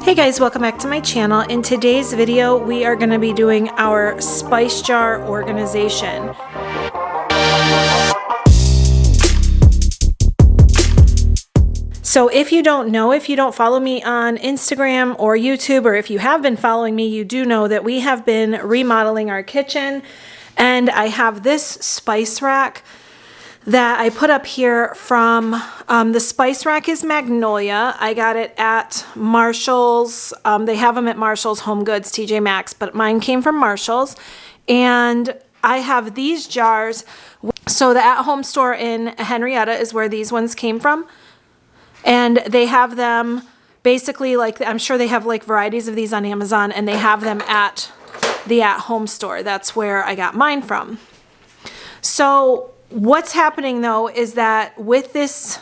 Hey guys, welcome back to my channel. In today's video, we are going to be doing our spice jar organization. So if you don't know, if you don't follow me on Instagram or YouTube, or if you have been following me, you do know that we have been remodeling our kitchen, and I have this spice rack that I put up here from, the spice rack is Magnolia. I got it at Marshall's. They have them at Marshall's, Home Goods, TJ Maxx, but mine came from Marshall's. And I have these jars. So the at-home store in Henrietta is where these ones came from. And they have them basically, like, I'm sure they have like varieties of these on Amazon, and they have them at the at-home store. That's where I got mine from. So what's happening though is that with this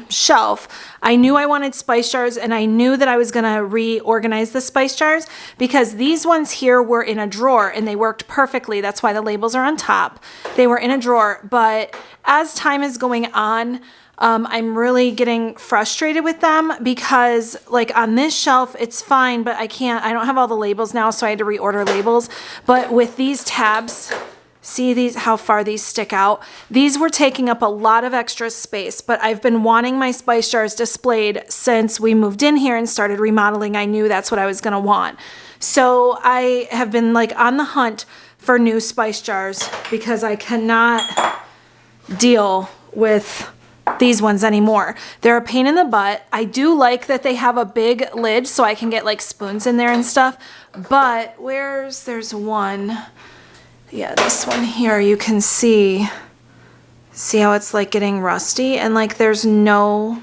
shelf, I knew I wanted spice jars, and I knew that I was going to reorganize the spice jars because these ones here were in a drawer and they worked perfectly. That's why the labels are on top. They were in a drawer, but as time is going on, I'm really getting frustrated with them because, like, on this shelf it's fine, but I don't have all the labels now, so I had to reorder labels. But with these tabs, see these, how far these stick out? These were taking up a lot of extra space, but I've been wanting my spice jars displayed since we moved in here and started remodeling. I knew that's what I was gonna want. So I have been like on the hunt for new spice jars because I cannot deal with these ones anymore. They're a pain in the butt. I do like that they have a big lid so I can get like spoons in there and stuff, but there's one. Yeah, this one here, you can see how it's like getting rusty, and like there's no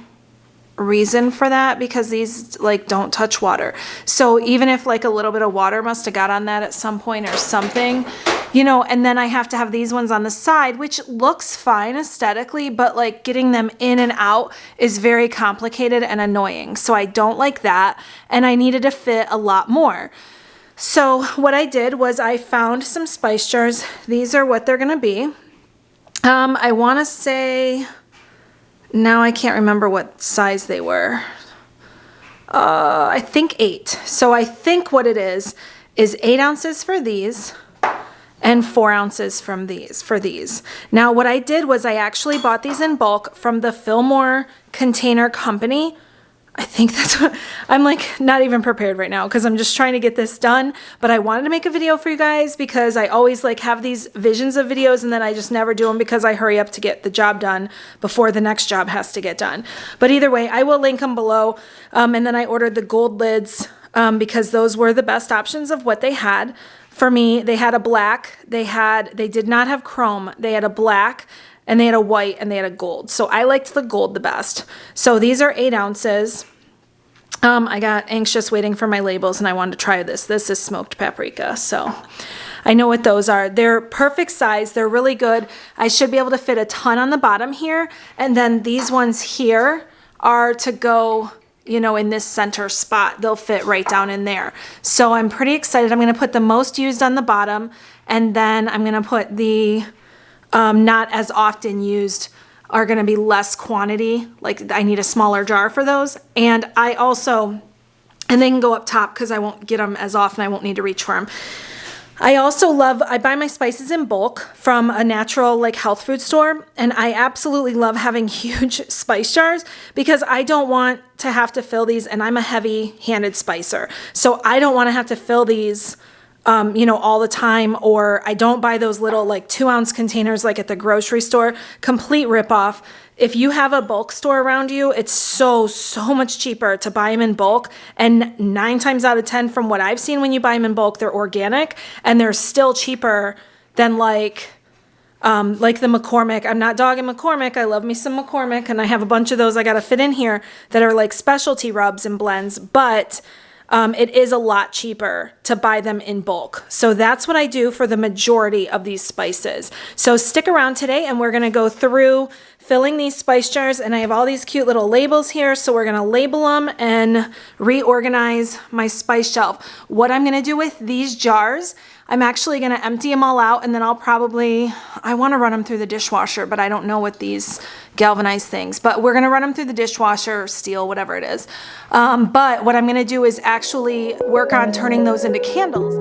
reason for that because these like don't touch water. So even if like a little bit of water must have got on that at some point or something, you know, and then I have to have these ones on the side, which looks fine aesthetically, but like getting them in and out is very complicated and annoying. So I don't like that, and I needed to fit a lot more. So what I did was I found some spice jars. These are what they're gonna be. I wanna say, now I can't remember what size they were. I think 8. So I think what it is 8 ounces for these and 4 ounces for these. Now what I did was I actually bought these in bulk from the Fillmore Container Company. I think that's what, I'm like not even prepared right now because I'm just trying to get this done, but I wanted to make a video for you guys because I always like have these visions of videos and then I just never do them because I hurry up to get the job done before the next job has to get done. But either way, I will link them below. And then I ordered the gold lids because those were the best options of what they had. For me, they had a black, they did not have chrome, they had a black, and they had a white, and they had a gold. So I liked the gold the best. So these are 8 ounces. I got anxious waiting for my labels, and I wanted to try this. This is smoked paprika, so I know what those are. They're perfect size. They're really good. I should be able to fit a ton on the bottom here, and then these ones here are to go, you know, in this center spot. They'll fit right down in there. So I'm pretty excited. I'm going to put the most used on the bottom, and then I'm going to put the not as often used are going to be less quantity. Like I need a smaller jar for those. And I also, and they can go up top because I won't get them as often. I won't need to reach for them. I also I buy my spices in bulk from a natural like health food store. And I absolutely love having huge spice jars because I don't want to have to fill these, and I'm a heavy-handed spicer. So I don't want to have to fill these you know, all the time, or I don't buy those little like 2-ounce containers like at the grocery store. Complete ripoff. If you have a bulk store around you, it's so much cheaper to buy them in bulk. And 9 times out of 10 from what I've seen, when you buy them in bulk, they're organic and they're still cheaper than like the McCormick. I'm not dogging McCormick. I love me some McCormick, and I have a bunch of those I got to fit in here that are like specialty rubs and blends, but it is a lot cheaper to buy them in bulk. So that's what I do for the majority of these spices. So stick around today and we're going to go through filling these spice jars, and I have all these cute little labels here. So we're going to label them and reorganize my spice shelf. What I'm going to do with these jars, I'm actually going to empty them all out, and then I want to run them through the dishwasher, but I don't know what these galvanized things, but we're going to run them through the dishwasher, steel, whatever it is. But what I'm going to do is actually work on turning those into candles.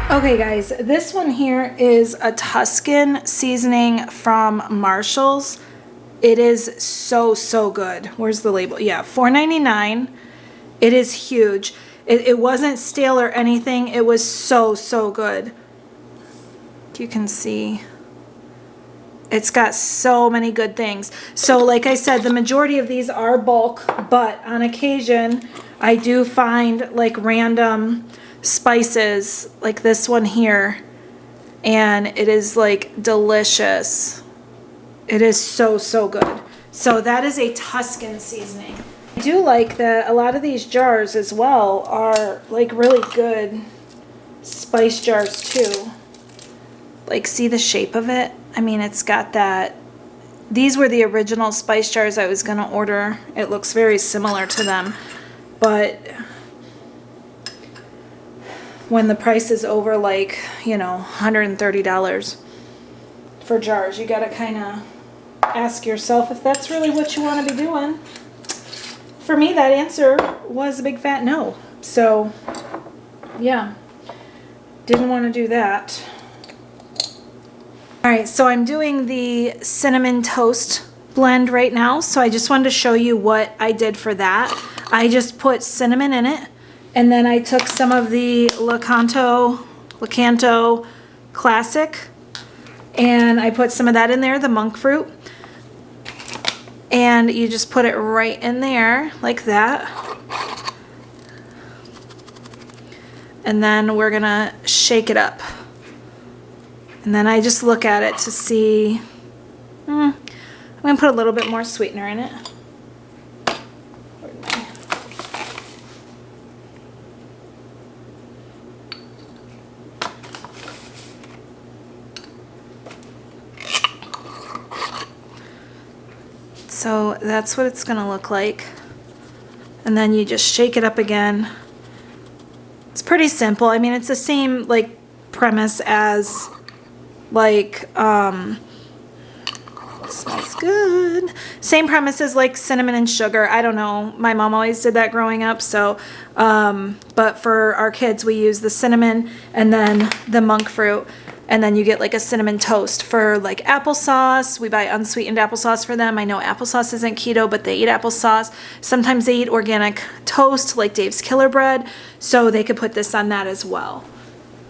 Okay guys, this one here is a Tuscan seasoning from Marshall's. It is so good. Where's the label? Yeah, $4.99. It is huge. It wasn't stale or anything. It was so good. You can see it's got so many good things. So like I said, the majority of these are bulk, but on occasion I do find like random spices like this one here, and it is like delicious. It is so good. So that is a Tuscan seasoning. I do like that a lot of these jars as well are like really good spice jars too. Like, see the shape of it? I mean, it's got that. These were the original spice jars I was gonna order. It looks very similar to them, but when the price is over, like, you know, $130 for jars, you gotta kind of ask yourself if that's really what you want to be doing. For me, that answer was a big fat no. So, yeah, didn't want to do that. All right, so I'm doing the cinnamon toast blend right now, so I just wanted to show you what I did for that. I just put cinnamon in it, and then I took some of the Lakanto Classic, and I put some of that in there, the monk fruit, and you just put it right in there like that. And then we're gonna shake it up. And then I just look at it to see, I'm gonna put a little bit more sweetener in it. So that's what it's gonna look like. And then you just shake it up again. It's pretty simple. I mean, it's the same like premise as like, smells good. Same premise as like cinnamon and sugar. I don't know. My mom always did that growing up. So, but for our kids, we use the cinnamon and then the monk fruit. And then you get like a cinnamon toast for like applesauce. We buy unsweetened applesauce for them. I know applesauce isn't keto, but they eat applesauce. Sometimes they eat organic toast like Dave's Killer Bread. So they could put this on that as well.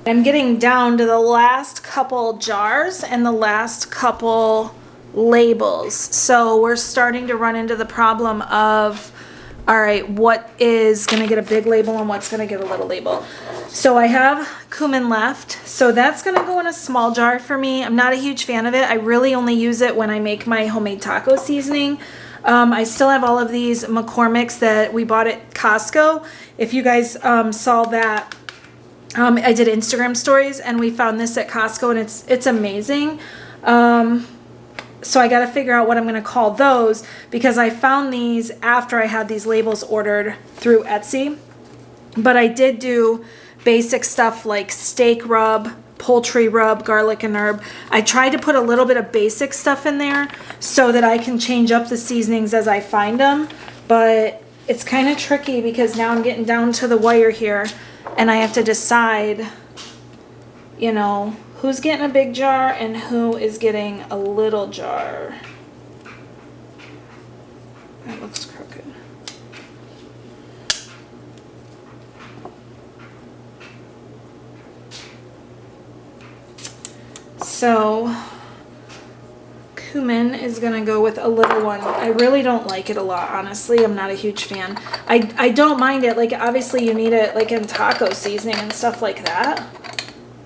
I'm getting down to the last couple jars and the last couple labels. So we're starting to run into the problem of, all right, what is gonna get a big label and what's gonna get a little label. So I have cumin left. So that's gonna go in a small jar for me. I'm not a huge fan of it. I really only use it when I make my homemade taco seasoning. I still have all of these McCormick's that we bought at Costco. If you guys saw that, I did Instagram stories and we found this at Costco and it's amazing. So I got to figure out what I'm going to call those because I found these after I had these labels ordered through Etsy. But I did do basic stuff like steak rub, poultry rub, garlic and herb. I tried to put a little bit of basic stuff in there so that I can change up the seasonings as I find them. But it's kind of tricky because now I'm getting down to the wire here and I have to decide, you know, who's getting a big jar and who is getting a little jar. That looks crooked. So cumin is gonna go with a little one. I really don't like it a lot, honestly. I'm not a huge fan. I don't mind it. Like obviously you need it like in taco seasoning and stuff like that.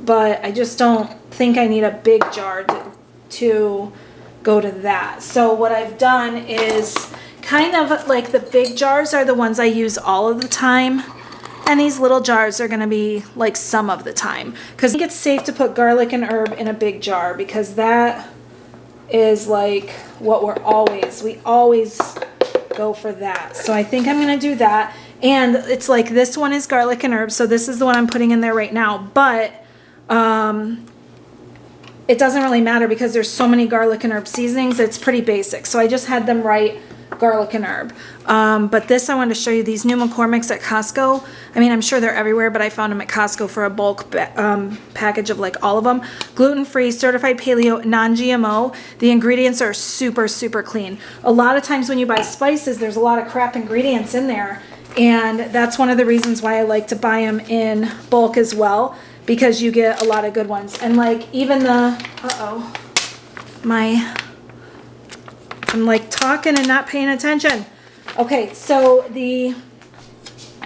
But I just don't think I need a big jar to go to that. So what I've done is kind of like the big jars are the ones I use all of the time. And these little jars are gonna be like some of the time. Because I think it's safe to put garlic and herb in a big jar because that is like what we always go for that. So I think I'm gonna do that. And it's like this one is garlic and herb. So this is the one I'm putting in there right now. But it doesn't really matter because there's so many garlic and herb seasonings. It's pretty basic. So I just had them write garlic and herb. But this, I wanted to show you these new McCormick's at Costco. I mean, I'm sure they're everywhere, but I found them at Costco for a bulk package of like all of them. Gluten-free, certified paleo, non-GMO. The ingredients are super, super clean. A lot of times when you buy spices, there's a lot of crap ingredients in there. And that's one of the reasons why I like to buy them in bulk as well, because you get a lot of good ones. And like even the, I'm like talking and not paying attention. Okay, so the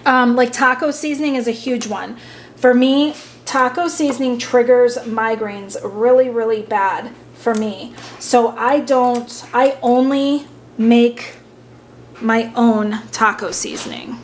like taco seasoning is a huge one. For me, taco seasoning triggers migraines really, really bad for me. So I only make my own taco seasoning.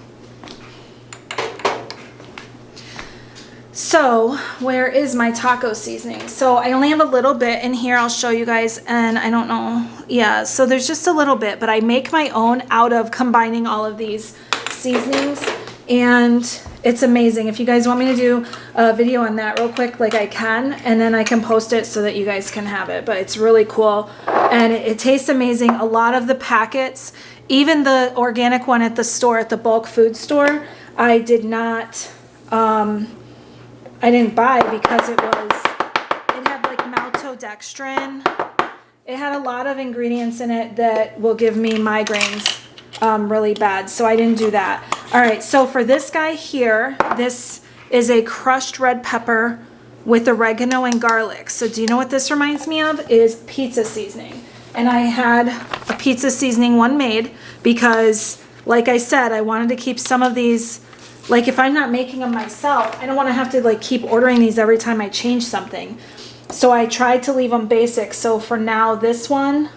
So where is my taco seasoning? So I only have a little bit in here. I'll show you guys, and I don't know. Yeah, so there's just a little bit, but I make my own out of combining all of these seasonings, and it's amazing. If you guys want me to do a video on that real quick, like I can, and then I can post it so that you guys can have it, but it's really cool, and it tastes amazing. A lot of the packets, even the organic one at the store, at the bulk food store, I didn't buy because it had like maltodextrin It had a lot of ingredients in it that will give me migraines really bad, so I didn't do that. All right, so for this guy here, this is a crushed red pepper with oregano and garlic. So do you know what this reminds me of? Is pizza seasoning. And I had a pizza seasoning one made because, like I said, I wanted to keep some of these, like if I'm not making them myself, I don't want to have to like keep ordering these every time I change something. So I tried to leave them basic. So for now, this one,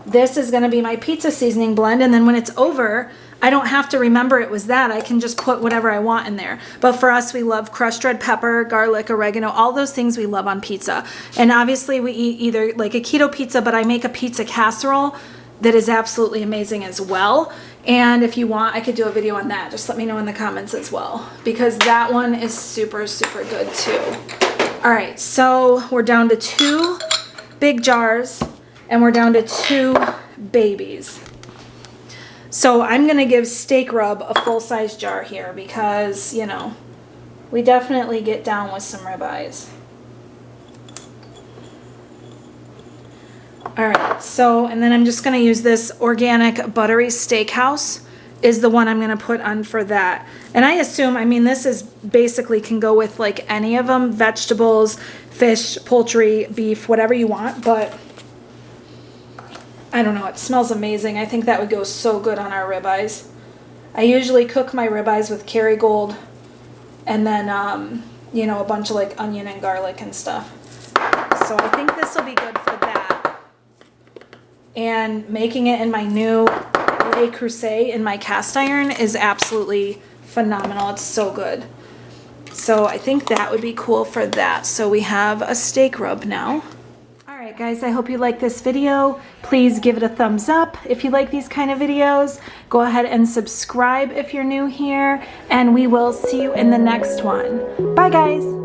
this is going to be my pizza seasoning blend. And then when it's over, I don't have to remember it was that. I can just put whatever I want in there. But for us, we love crushed red pepper, garlic, oregano, all those things we love on pizza. And obviously we eat either like a keto pizza, but I make a pizza casserole that is absolutely amazing as well. And if you want, I could do a video on that. Just let me know in the comments as well, because that one is super, super good too. All right, so we're down to 2 big jars and we're down to 2 babies. So I'm gonna give steak rub a full-size jar here because, you know, we definitely get down with some ribeyes. All right, so, and then I'm just gonna use this organic buttery steakhouse is the one I'm gonna put on for that. And I assume, I mean, this is basically can go with like any of them, vegetables, fish, poultry, beef, whatever you want, but I don't know, it smells amazing. I think that would go so good on our ribeyes. I usually cook my ribeyes with Kerrygold and then, you know, a bunch of like onion and garlic and stuff. So I think this will be good for that. And making it in my new Le Creuset in my cast iron is absolutely phenomenal. It's so good. So I think that would be cool for that. So we have a steak rub now. All right, guys, I hope you like this video. Please give it a thumbs up if you like these kind of videos. Go ahead and subscribe if you're new here, and we will see you in the next one. Bye, guys.